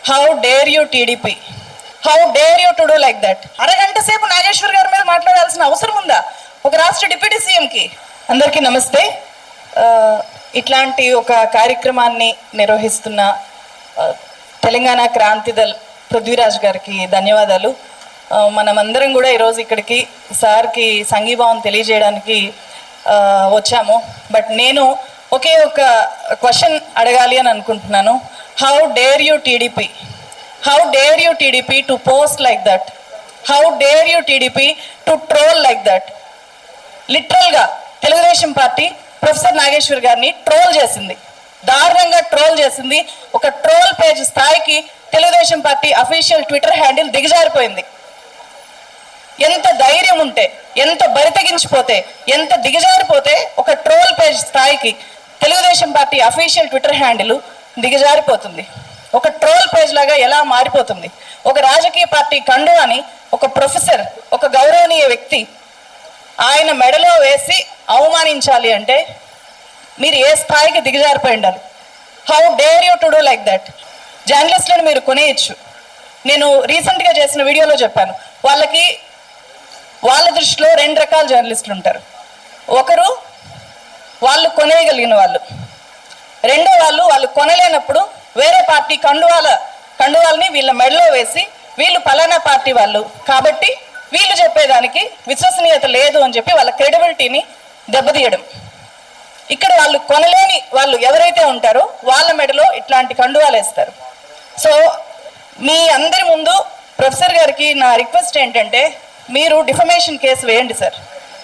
How dare you TDP, how dare you to do like that. అరగంట సేపు నాగేశ్వర్ గారి మీద మాట్లాడాల్సిన అవసరం ఉందా ఒక రాష్ట్ర డిప్యూటీ సీఎంకి? అందరికీ నమస్తే. ఇట్లాంటి ఒక కార్యక్రమాన్ని నిర్వహిస్తున్న తెలంగాణ క్రాంతిదల్ పృథ్వీరాజ్ గారికి ధన్యవాదాలు. మనమందరం కూడా ఈరోజు ఇక్కడికి సార్కి సంఘీభావం తెలియజేయడానికి వచ్చాము. బట్ నేను ఒకే ఒక క్వశ్చన్ అడగాలి అని అనుకుంటున్నాను. How dare you TDP, how dare you TDP to post like that, how dare you TDP to troll like that. లిటరల్గా తెలుగుదేశం పార్టీ ప్రొఫెసర్ నాగేశ్వర్ గారిని ట్రోల్ చేసింది, దారుణంగా ట్రోల్ చేసింది. ఒక ట్రోల్ పేజ్ స్థాయికి Telugu Desam party official Twitter handle దిగజారిపోయింది. ఎంత ధైర్యం ఉంటే, ఎంత బరితెగించిపోతే, ఎంత దిగజారిపోతే ఒక ట్రోల్ పేజ్ స్థాయికి Telugu Desam party official Twitter handle దిగజారిపోతుంది. ఒక ట్రోల్ పేజ్ లాగా ఎలా మారిపోతుంది? ఒక రాజకీయ పార్టీ కండువాని ఒక ప్రొఫెసర్, ఒక గౌరవనీయ వ్యక్తి ఆయన మెడలో వేసి అవమానించాలి అంటే మీరు ఏ స్థాయికి దిగజారిపోయి ఉండాలి? How dare you to do like that. జర్నలిస్టులను మీరు కొనేయచ్చు. నేను రీసెంట్గా చేసిన వీడియోలో చెప్పాను, వాళ్ళ దృష్టిలో రెండు రకాల జర్నలిస్టులు ఉంటారు. ఒకరు వాళ్ళు కొనేయగలిగిన వాళ్ళు, రెండో వాళ్ళు కొనలేనప్పుడు వేరే పార్టీ కండువాలని వీళ్ళ మెడలో వేసి వీళ్ళు పలానా పార్టీ వాళ్ళు కాబట్టి వీళ్ళు చెప్పేదానికి విశ్వసనీయత లేదు అని చెప్పి వాళ్ళ క్రెడిబిలిటీని దెబ్బతీయడం. ఇక్కడ వాళ్ళు కొనలేని వాళ్ళు ఎవరైతే ఉంటారో వాళ్ళ మెడలో ఇట్లాంటి కండువాలు వేస్తారు. సో మీ అందరి ముందు ప్రొఫెసర్ గారికి నా రిక్వెస్ట్ ఏంటంటే, మీరు డిఫమేషన్ కేసు వేయండి సార్.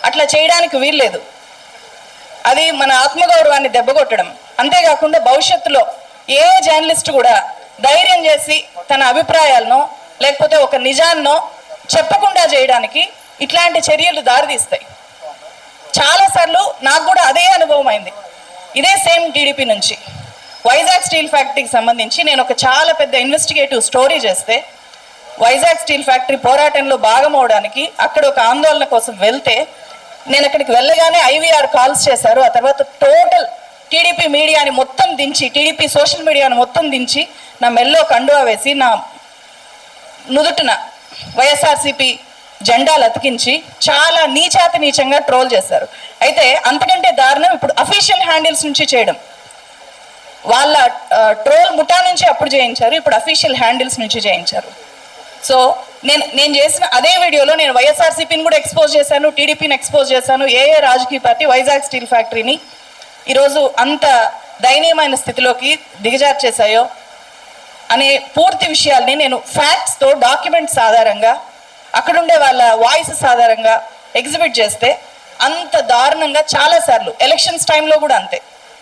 అట్లా చేయడానికి వీల్లేదు. అది మన ఆత్మగౌరవాన్ని దెబ్బకొట్టడం. అంతేకాకుండా భవిష్యత్తులో ఏ జర్నలిస్ట్ కూడా ధైర్యం చేసి తన అభిప్రాయాలను లేకపోతే ఒక నిజాన్నో చెప్పకుండా చేయడానికి ఇట్లాంటి చర్యలు దారితీస్తాయి. చాలాసార్లు నాకు కూడా అదే అనుభవం అయింది. ఇదే సేమ్ టీడీపీ నుంచి వైజాగ్ స్టీల్ ఫ్యాక్టరీకి సంబంధించి నేను ఒక చాలా పెద్ద ఇన్వెస్టిగేటివ్ స్టోరీ చేస్తే, వైజాగ్ స్టీల్ ఫ్యాక్టరీ పోరాటంలో భాగం అవడానికి అక్కడ ఒక ఆందోళన కోసం వెళ్తే, నేను అక్కడికి వెళ్ళగానే ఐవీఆర్ కాల్స్ చేశారు. ఆ తర్వాత టోటల్ టీడీపీ మీడియాని మొత్తం దించి, టీడీపీ సోషల్ మీడియాని మొత్తం దించి నా మెల్లో కండువా వేసి నా నుదుటిన వైఎస్ఆర్సీపీ జెండాలు అతికించి చాలా నీచంగా ట్రోల్ చేశారు. అయితే అంతకంటే దారుణం ఇప్పుడు అఫీషియల్ హ్యాండిల్స్ నుంచి చేయడం. వాళ్ళ ట్రోల్ ముఠా నుంచి అప్పుడు చేయించారు, ఇప్పుడు అఫీషియల్ హ్యాండిల్స్ నుంచి చేయించారు. సో నేను చేసిన అదే వీడియోలో నేను వైఎస్ఆర్సీపీని కూడా ఎక్స్పోజ్ చేశాను, టీడీపీని ఎక్స్పోజ్ చేశాను. ఏ రాజకీయ పార్టీ వైజాగ్ స్టీల్ ఫ్యాక్టరీని ఈరోజు అంత దయనీయమైన స్థితిలోకి దిగజార్చేశాయో అనే పూర్తి విషయాల్ని నేను ఫ్యాక్ట్స్తో, డాక్యుమెంట్స్ ఆధారంగా, అక్కడుండే వాళ్ళ వాయిసెస్ ఆధారంగా ఎగ్జిబిట్ చేస్తే అంత దారుణంగా చాలాసార్లు ఎలక్షన్స్ టైంలో కూడా అంతే.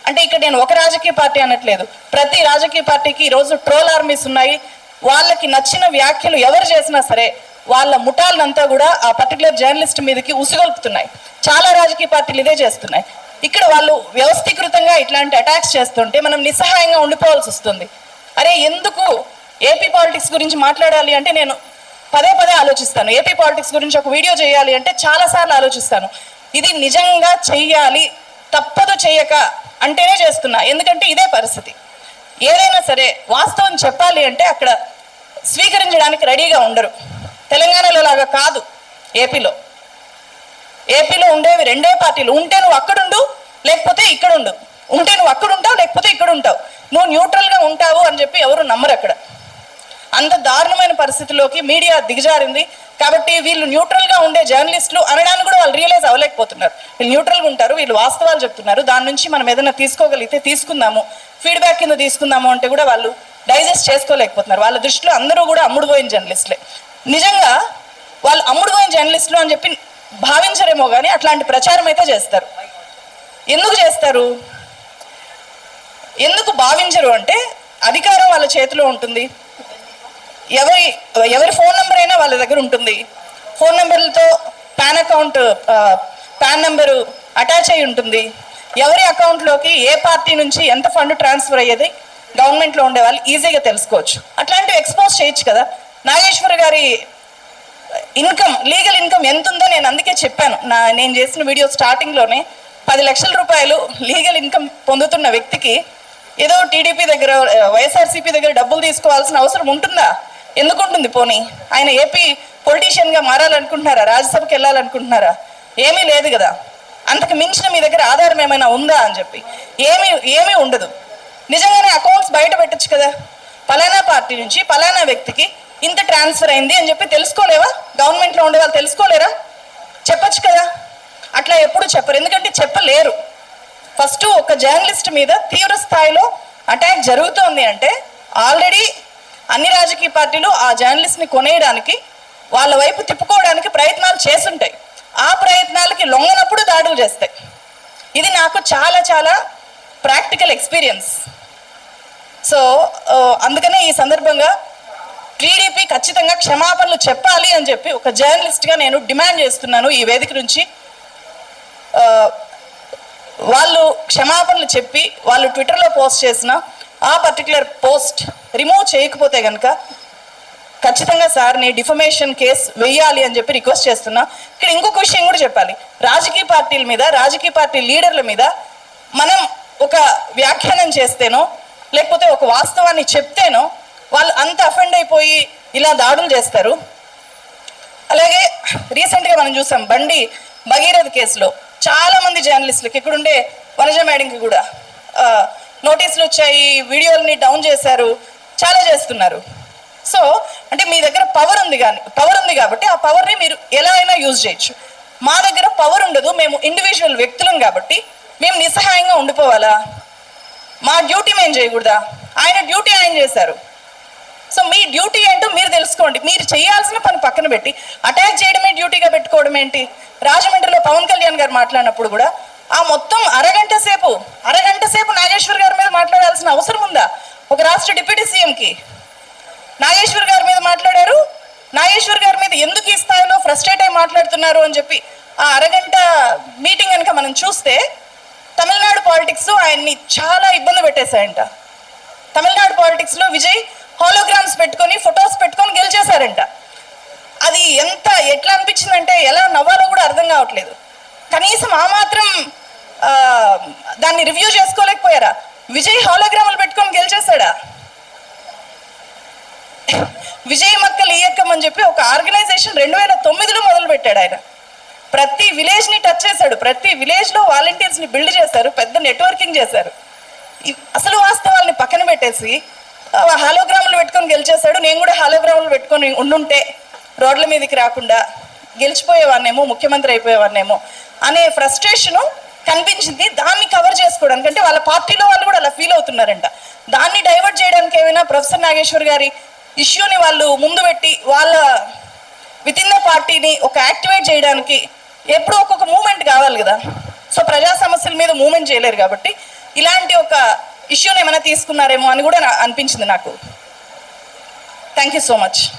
అంటే ఇక్కడ నేను ఒక రాజకీయ పార్టీ అనట్లేదు, ప్రతి రాజకీయ పార్టీకి ఈరోజు ట్రోల్ ఆర్మీస్ ఉన్నాయి. వాళ్ళకి నచ్చిన వ్యాఖ్యలు ఎవరు చేసినా సరే వాళ్ళ ముఠాలనంతా కూడా ఆ పర్టికులర్ జర్నలిస్ట్ మీదకి ఉసిగొల్పుతున్నాయి. చాలా రాజకీయ పార్టీలు ఇదే చేస్తున్నాయి. ఇక్కడ వాళ్ళు వ్యవస్థీకృతంగా ఇట్లాంటి అటాక్స్ చేస్తుంటే మనం నిస్సహాయంగా ఉండిపోవాల్సి వస్తుంది. అరే ఎందుకు ఏపీ పాలిటిక్స్ గురించి మాట్లాడాలి అంటే నేను పదే ఆలోచిస్తాను. ఏపీ పాలిటిక్స్ గురించి ఒక వీడియో చేయాలి అంటే చాలాసార్లు ఆలోచిస్తాను. ఇది నిజంగా చెయ్యాలి, తప్పదు చేయక అంటేనే చేస్తున్నా. ఎందుకంటే ఇదే పరిస్థితి. ఏదైనా సరే వాస్తవం చెప్పాలి అంటే అక్కడ స్వీకరించడానికి రెడీగా ఉండరు. తెలంగాణలో లాగా కాదు. ఏపీలో ఉండేవి రెండే పార్టీలు. ఉంటే నువ్వు అక్కడుండు, లేకపోతే ఇక్కడ ఉండు. ఉంటే నువ్వు అక్కడ ఉంటావు, లేకపోతే ఇక్కడ ఉంటావు. నువ్వు న్యూట్రల్గా ఉంటావు అని చెప్పి ఎవరు నమ్మరు అక్కడ. అంత దారుణమైన పరిస్థితిలోకి మీడియా దిగజారింది. కాబట్టి వీళ్ళు న్యూట్రల్గా ఉండే జర్నలిస్టులు అనడానికి కూడా వాళ్ళు రియలైజ్ అవ్వలేకపోతున్నారు. వీళ్ళు న్యూట్రల్గా ఉంటారు, వీళ్ళు వాస్తవాలు చెప్తున్నారు, దాని నుంచి మనం ఏదైనా తీసుకోగలిగితే తీసుకుందాము, ఫీడ్బ్యాక్ కింద తీసుకుందాము అంటే కూడా వాళ్ళు డైజెస్ట్ చేసుకోలేకపోతున్నారు. వాళ్ళ దృష్టిలో అందరూ కూడా అమ్ముడుపోయిన జర్నలిస్టులే. నిజంగా వాళ్ళు అమ్ముడుపోయిన జర్నలిస్టులు అని చెప్పి భావించరేమో కానీ అట్లాంటి ప్రచారం అయితే చేస్తారు. ఎందుకు చేస్తారు, ఎందుకు భావించరు అంటే అధికారం వాళ్ళ చేతిలో ఉంటుంది. ఎవరి ఫోన్ నెంబర్ అయినా వాళ్ళ దగ్గర ఉంటుంది. ఫోన్ నెంబర్లతో పాన్ నెంబరు అటాచ్ అయి ఉంటుంది. ఎవరి అకౌంట్లోకి ఏ పార్టీ నుంచి ఎంత ఫండ్ ట్రాన్స్ఫర్ అయ్యేది గవర్నమెంట్లో ఉండే వాళ్ళు ఈజీగా తెలుసుకోవచ్చు. అట్లాంటివి ఎక్స్పోజ్ చేయొచ్చు కదా. నాగేశ్వర్ గారి ఇన్కమ్, లీగల్ ఇన్కమ్ ఎంత ఉందో నేను అందుకే చెప్పాను. నేను చేసిన వీడియో స్టార్టింగ్లోనే 10 లక్షల రూపాయలు లీగల్ ఇన్కమ్ పొందుతున్న వ్యక్తికి ఏదో టీడీపీ దగ్గర వైఎస్ఆర్సీపీ దగ్గర డబ్బులు తీసుకోవాల్సిన అవసరం ఉంటుందా? ఎందుకు ఉంటుంది? పోనీ ఆయన ఏపీ పొలిటీషియన్గా మారాలనుకుంటున్నారా? రాజ్యసభకి వెళ్ళాలనుకుంటున్నారా? ఏమీ లేదు కదా. అంతకు మించిన మీ దగ్గర ఆధారం ఏమైనా ఉందా అని చెప్పి ఏమీ ఉండదు. నిజంగానే అకౌంట్స్ బయట పెట్టచ్చు కదా. పలానా పార్టీ నుంచి పలానా వ్యక్తికి ఇంత ట్రాన్స్ఫర్ అయింది అని చెప్పి తెలుసుకోలేవా? గవర్నమెంట్లో ఉండే వాళ్ళు తెలుసుకోలేరా? చెప్పచ్చు కదా. అట్లా ఎప్పుడు చెప్పరు, ఎందుకంటే చెప్పలేరు. ఫస్ట్ ఒక జర్నలిస్ట్ మీద తీవ్ర స్థాయిలో అటాక్ జరుగుతోంది అంటే ఆల్రెడీ అన్ని రాజకీయ పార్టీలు ఆ జర్నలిస్ట్ని కొనేయడానికి, వాళ్ళ వైపు తిప్పుకోవడానికి ప్రయత్నాలు చేస్తుంటాయి. ఆ ప్రయత్నాలకి లొంగనప్పుడు దాడులు చేస్తాయి. ఇది నాకు చాలా చాలా ప్రాక్టికల్ ఎక్స్పీరియన్స్. సో అందుకనే ఈ సందర్భంగా టీడీపీ ఖచ్చితంగా క్షమాపణలు చెప్పాలి అని చెప్పి ఒక జర్నలిస్ట్గా నేను డిమాండ్ చేస్తున్నాను ఈ వేదిక నుంచి. వాళ్ళు క్షమాపణలు చెప్పి వాళ్ళు ట్విట్టర్లో పోస్ట్ చేసిన ఆ పర్టికులర్ పోస్ట్ రిమూవ్ చేయకపోతే కనుక ఖచ్చితంగా సార్ని డిఫమేషన్ కేసు వెయ్యాలి అని చెప్పి రిక్వెస్ట్ చేస్తున్నా. ఇక్కడ ఇంకొక విషయం కూడా చెప్పాలి. రాజకీయ పార్టీల మీద, రాజకీయ పార్టీ లీడర్ల మీద మనం ఒక వ్యాఖ్యానం చేస్తేనో లేకపోతే ఒక వాస్తవాన్ని చెప్తేనో వాళ్ళు అంత అఫెండ్ అయిపోయి ఇలా దాడులు చేస్తారు. అలాగే రీసెంట్గా మనం చూసాం బండి భగీరథ కేసులో చాలా మంది జర్నలిస్టులకి, ఇక్కడుండే వనజ మేడంకి కూడా నోటీసులు వచ్చాయి, వీడియోలని డౌన్ చేశారు, చాలా చేస్తున్నారు. సో అంటే మీ దగ్గర పవర్ ఉంది కాబట్టి ఆ పవర్ని మీరు ఎలా అయినా యూజ్ చేయొచ్చు. మా దగ్గర పవర్ ఉండదు, మేము ఇండివిజువల్ వ్యక్తులం కాబట్టి మేము నిస్సహాయంగా ఉండిపోవాలా? మా డ్యూటీ మేము చేయకూడదా? ఆయన డ్యూటీ ఆయన చేశారు. సో మీ డ్యూటీ ఏంటో మీరు తెలుసుకోండి. మీరు చేయాల్సిన పని పక్కన పెట్టి అటాక్ చేయడమే డ్యూటీగా పెట్టుకోవడం ఏంటి? రాజమండ్రిలో పవన్ కళ్యాణ్ గారు మాట్లాడినప్పుడు కూడా ఆ మొత్తం అరగంట సేపు నాగేశ్వర్ గారి మీద మాట్లాడాల్సిన అవసరం ఉందా? ఒక రాష్ట్ర డిప్యూటీ సీఎంకి నాగేశ్వర్ గారి మీద మాట్లాడారు. నాగేశ్వర్ గారి మీద ఎందుకు ఈ స్థాయిలో ఫ్రస్ట్రేట్ అయి మాట్లాడుతున్నారు అని చెప్పి ఆ అరగంట మీటింగ్ కనుక మనం చూస్తే తమిళనాడు పాలిటిక్స్ ఆయన్ని చాలా ఇబ్బంది పెట్టేశాయంట. తమిళనాడు పాలిటిక్స్లో విజయ్ హాలోగ్రామ్స్ పెట్టుకొని ఫొటోస్ పెట్టుకొని గెలిచేశారంట. అది ఎట్లా అనిపించిందంటే ఎలా నవ్వాలో కూడా అర్థం కావట్లేదు. కనీసం ఆ మాత్రం దాన్ని రివ్యూ చేసుకోలేకపోయారా? విజయ్ హాలోగ్రాములు పెట్టుకొని గెలిచేశాడా? విజయ్ మక్కలు ఈయక్కం అని చెప్పి ఒక ఆర్గనైజేషన్ 2009లో మొదలు పెట్టాడు ఆయన. ప్రతి విలేజ్ని టచ్ చేశాడు, ప్రతి విలేజ్లో వాలంటీర్స్ని బిల్డ్ చేశారు, పెద్ద నెట్వర్కింగ్ చేశారు. అసలు వాస్తవాల్ని పక్కన పెట్టేసి హాలోగ్రాములు పెట్టుకొని గెలిచేశాడు. నేను కూడా హాలోగ్రాములు పెట్టుకొని ఉండుంటే రోడ్ల మీదకి రాకుండా గెలిచిపోయేవాన్నేమో, ముఖ్యమంత్రి అయిపోయేవాన్నేమో అనే ఫ్రస్ట్రేషను కనిపించింది. దాన్ని కవర్ చేసుకోవడానికి, అంటే వాళ్ళ పార్టీలో వాళ్ళు కూడా అలా ఫీల్ అవుతున్నారంట. దాన్ని డైవర్ట్ చేయడానికి ఏమైనా ప్రొఫెసర్ నాగేశ్వర్ గారి ఇష్యూని వాళ్ళు ముందు పెట్టి వాళ్ళ విత్ ఇన్ ద పార్టీని ఒక యాక్టివేట్ చేయడానికి ఎప్పుడు ఒక్కొక్క మూమెంట్ కావాలి కదా. సో ప్రజా సమస్యల మీద మూమెంట్ చేయలేరు కాబట్టి ఇలాంటి ఒక ఇష్యూని ఏమైనా తీసుకున్నారేమో అని కూడా అనిపించింది నాకు. Thank you so much.